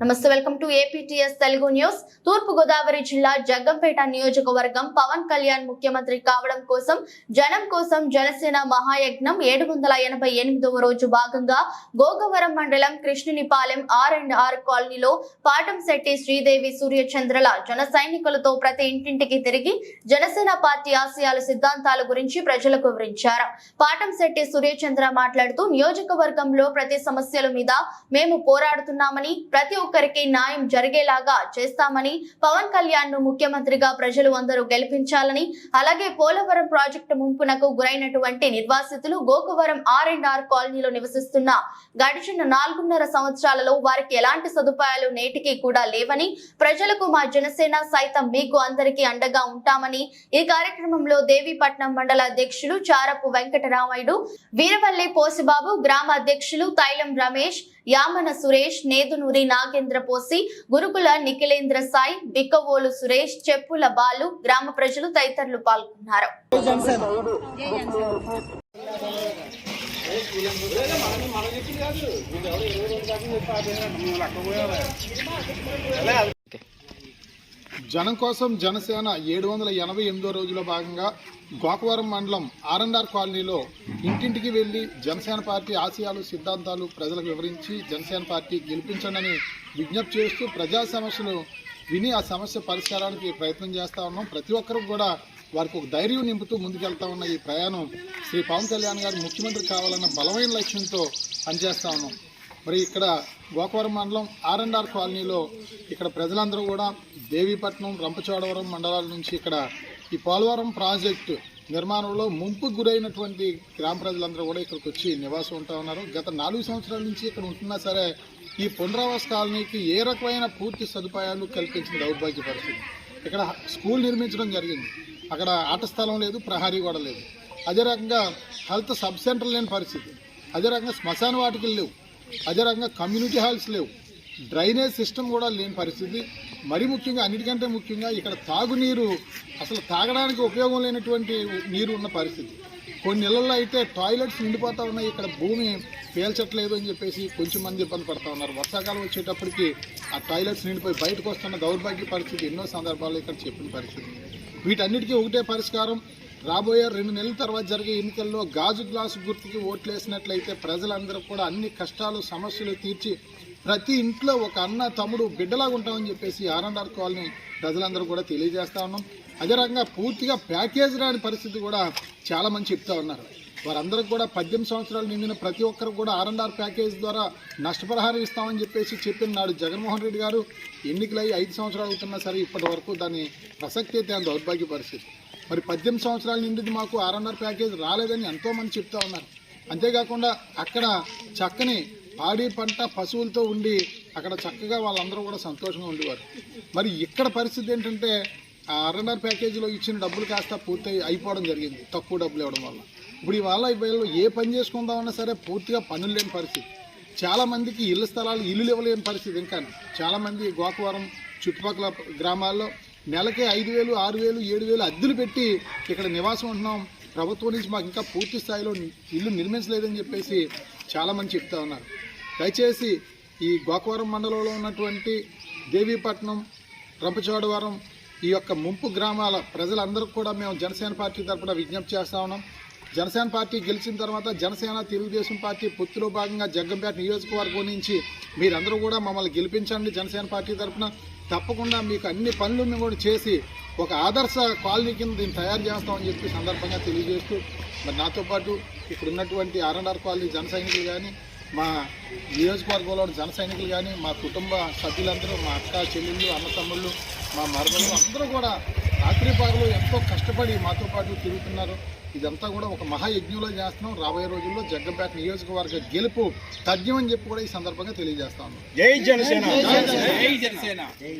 నమస్తే, welcome to APTS Telugu news. తూర్పు గోదావరి జిల్లా జగ్గంపేట నియోజకవర్గం పవన్ కళ్యాణ్ ముఖ్యమంత్రి కావడం కోసం జనం కోసం జనసేన మహాయజ్ఞం 788వ రోజు భాగంగా గోగవరం మండలం కృష్ణునిపాలెం R&R కాలనీలో పాటంశెట్టి శ్రీదేవి సూర్యచంద్రల జన సైనికులతో ప్రతి ఇంటింటికి తిరిగి జనసేన పార్టీ ఆశయాల సిద్ధాంతాల గురించి ప్రజలకు వివరించారు. పాటంశెట్టి సూర్యచంద్ర మాట్లాడుతూ నియోజకవర్గంలో ప్రతి సమస్యల మీద మేము పోరాడుతున్నామని, ప్రతి ఒక్కరికి న్యాయం జరిగేలాగా చేస్తామని, పవన్ కళ్యాణ్ ను ముఖ్యమంత్రిగా ప్రజలు అందరూ గెలిపించాలని, అలాగే పోలవరం ప్రాజెక్టు ముంపునకు గురైనటువంటి నిర్వాసితులు గోకవరం R&R కాలనీలో నివసిస్తున్న గడిచిన 4.5 సంవత్సరాలలో వారికి ఎలాంటి సదుపాయాలు నేటికి కూడా లేవని, ప్రజలకు మా జనసేన సైతం మీకు అందరికీ అండగా ఉంటామని ఈ కార్యక్రమంలో దేవీపట్నం మండల అధ్యక్షులు చారపు వెంకటరామయ్య, వీరవల్లి పోసిబాబు, గ్రామ అధ్యక్షులు తైలం రమేష్, యామన సురేష్, నేదునూరి నాగేంద్ర పోసి, గురుకుల నిఖిలేంద్ర సాయి, బిక్కవోలు సురేష్, చెప్పుల బాలు, గ్రామ ప్రజలు తదితరులు పాల్గొన్నారు. జనం కోసం జనసేన 788వ రోజులో భాగంగా గోకవరం మండలం R&R కాలనీలో ఇంటింటికి వెళ్లి జనసేన పార్టీ ఆశయాలు సిద్ధాంతాలు ప్రజలకు వివరించి జనసేన పార్టీ గెలిపించండి విజ్ఞప్తి చేస్తూ ప్రజా సమస్యలు విని ఆ సమస్య పరిష్కారానికి ప్రయత్నం చేస్తూ ఉన్నాం. ప్రతి ఒక్కరు కూడా వారికి ఒక ధైర్యం నింపుతూ ముందుకెళ్తా ఉన్న ఈ ప్రయాణం శ్రీ పవన్ కళ్యాణ్ గారు ముఖ్యమంత్రి కావాలన్న బలమైన లక్ష్యంతో పనిచేస్తూ ఉన్నాం. మరి ఇక్కడ గోకవరం మండలం R&R కాలనీలో ఇక్కడ ప్రజలందరూ కూడా దేవీపట్నం, రంపచోడవరం మండలాల నుంచి ఇక్కడ ఈ పోలవరం ప్రాజెక్టు నిర్మాణంలో ముంపుకు గురైనటువంటి గ్రామ ప్రజలందరూ కూడా ఇక్కడికి వచ్చి నివాసం ఉంటా ఉన్నారు. గత 4 సంవత్సరాల నుంచి ఇక్కడ ఉంటున్నా సరే ఈ పునరావాస కాలనీకి ఏ రకమైన పూర్తి సదుపాయాలు కల్పించిన దౌర్భాగ్య పరిస్థితి. ఇక్కడ స్కూల్ నిర్మించడం జరిగింది, అక్కడ ఆట స్థలం లేదు, ప్రహారీ కూడా లేదు. అదే రకంగా హెల్త్ సబ్ సెంటర్ లేని పరిస్థితి, అదే రకంగా శ్మశాన వాటికలు లేవు, అదే రకంగా కమ్యూనిటీ హాల్స్ లేవు, డ్రైనేజ్ సిస్టమ్ కూడా లేని పరిస్థితి. మరీ ముఖ్యంగా, అన్నిటికంటే ముఖ్యంగా ఇక్కడ తాగునీరు అసలు తాగడానికి ఉపయోగం లేనటువంటి నీరు ఉన్న పరిస్థితి. కొన్ని నెలల్లో అయితే టాయిలెట్స్ నిండిపోతూ ఉన్నాయి, ఇక్కడ భూమి పేల్చట్లేదు అని చెప్పేసి కొంచెం మంది ఇబ్బంది పడుతూ ఉన్నారు. వర్షాకాలం వచ్చేటప్పటికి ఆ టాయిలెట్స్ నిండిపోయి బయటకు వస్తున్న దౌర్భాగ్య పరిస్థితి ఎన్నో సందర్భాల్లో ఇక్కడ చెప్పిన పరిస్థితి. వీటన్నిటికీ ఒకటే పరిష్కారం, రాబోయే 2 నెలల తర్వాత జరిగే ఎన్నికల్లో గాజు గ్లాసు గుర్తుకి ఓట్లేసినట్లయితే ప్రజలందరూ కూడా అన్ని కష్టాలు సమస్యలు తీర్చి ప్రతి ఇంట్లో ఒక అన్న తమ్ముడు బిడ్డలాగా ఉంటామని చెప్పేసి R&R కాలనీ ప్రజలందరూ కూడా తెలియజేస్తూ ఉన్నాం. అదే రకంగా పూర్తిగా ప్యాకేజ్ రాని పరిస్థితి కూడా చాలామంది చెప్తా ఉన్నారు. వారందరికీ కూడా 18 సంవత్సరాలు నిండిన ప్రతి ఒక్కరు కూడా R&R ప్యాకేజ్ ద్వారా నష్టపరిహారం ఇస్తామని చెప్పేసి చెప్పిన నాడు జగన్మోహన్ రెడ్డి గారు ఎన్నికలై 5 సంవత్సరాలు అవుతున్నా సరే ఇప్పటి వరకు దాని ప్రసక్తి అయితే దౌర్భాగ్య పరిస్థితి. మరి 18 సంవత్సరాల నిండి మాకు R&R ప్యాకేజ్ రాలేదని ఎంతోమంది చెప్తా ఉన్నారు. అంతేకాకుండా అక్కడ చక్కని పాడి పంట పశువులతో ఉండి అక్కడ చక్కగా వాళ్ళందరూ కూడా సంతోషంగా ఉండేవారు. మరి ఇక్కడ పరిస్థితి ఏంటంటే ఆ R&R ప్యాకేజీలో ఇచ్చిన డబ్బులు కాస్త పూర్తి అయిపోవడం జరిగింది, తక్కువ డబ్బులు ఇవ్వడం వల్ల. ఇప్పుడు ఇవాళ ఏ పని చేసుకుందామన్నా సరే పూర్తిగా పనులు లేని పరిస్థితి. చాలామందికి ఇళ్ళ స్థలాలు ఇల్లు ఇవ్వలేని పరిస్థితి. ఇంకా చాలామంది గోకవరం చుట్టుపక్కల గ్రామాల్లో నెలకే 5,000, 6,000, 7,000 అద్దెలు పెట్టి ఇక్కడ నివాసం ఉంటున్నాం. ప్రభుత్వం నుంచి మాకు ఇంకా పూర్తి స్థాయిలో ఇల్లు నిర్మించలేదని చెప్పేసి చాలామంది చెప్తా ఉన్నారు. దయచేసి ఈ గోకవరం మండలంలో ఉన్నటువంటి దేవీపట్నం, రంపచోడవరం ఈ యొక్క ముంపు గ్రామాల ప్రజలందరికీ కూడా మేము జనసేన పార్టీ తరఫున విజ్ఞప్తి చేస్తూ ఉన్నాం. జనసేన పార్టీ గెలిచిన తర్వాత జనసేన తెలుగుదేశం పార్టీ పొత్తులో భాగంగా జగ్గంపేట నియోజకవర్గం నుంచి మీరందరూ కూడా మమ్మల్ని గెలిపించండి. జనసేన పార్టీ తరఫున తప్పకుండా మీకు అన్ని పనులను కూడా చేసి ఒక ఆదర్శ కాలనీ కింద దీన్ని తయారు చేస్తామని చెప్పి సందర్భంగా తెలియజేస్తూ, మరి నాతో పాటు ఇక్కడ ఉన్నటువంటి R&R కాలనీ జన సైనికులు కానీ, మా నియోజకవర్గంలో జన సైనికులు కానీ, మా కుటుంబ సభ్యులందరూ, మా అక్క చెల్లెళ్ళు, అన్న తమ్ముళ్ళు, మా మరదలు అందరూ కూడా రాత్రి పగలు ఎంతో కష్టపడి మాతో పాటు తిరుగుతున్నారు. ఇదంతా కూడా ఒక మహాయజ్ఞంలో చేస్తున్నాం. రాబోయే రోజుల్లో జగ్గంపేట నియోజకవర్గ గెలుపు తథ్యం అని చెప్పి కూడా ఈ సందర్భంగా తెలియజేస్తాను. జై జనసేన.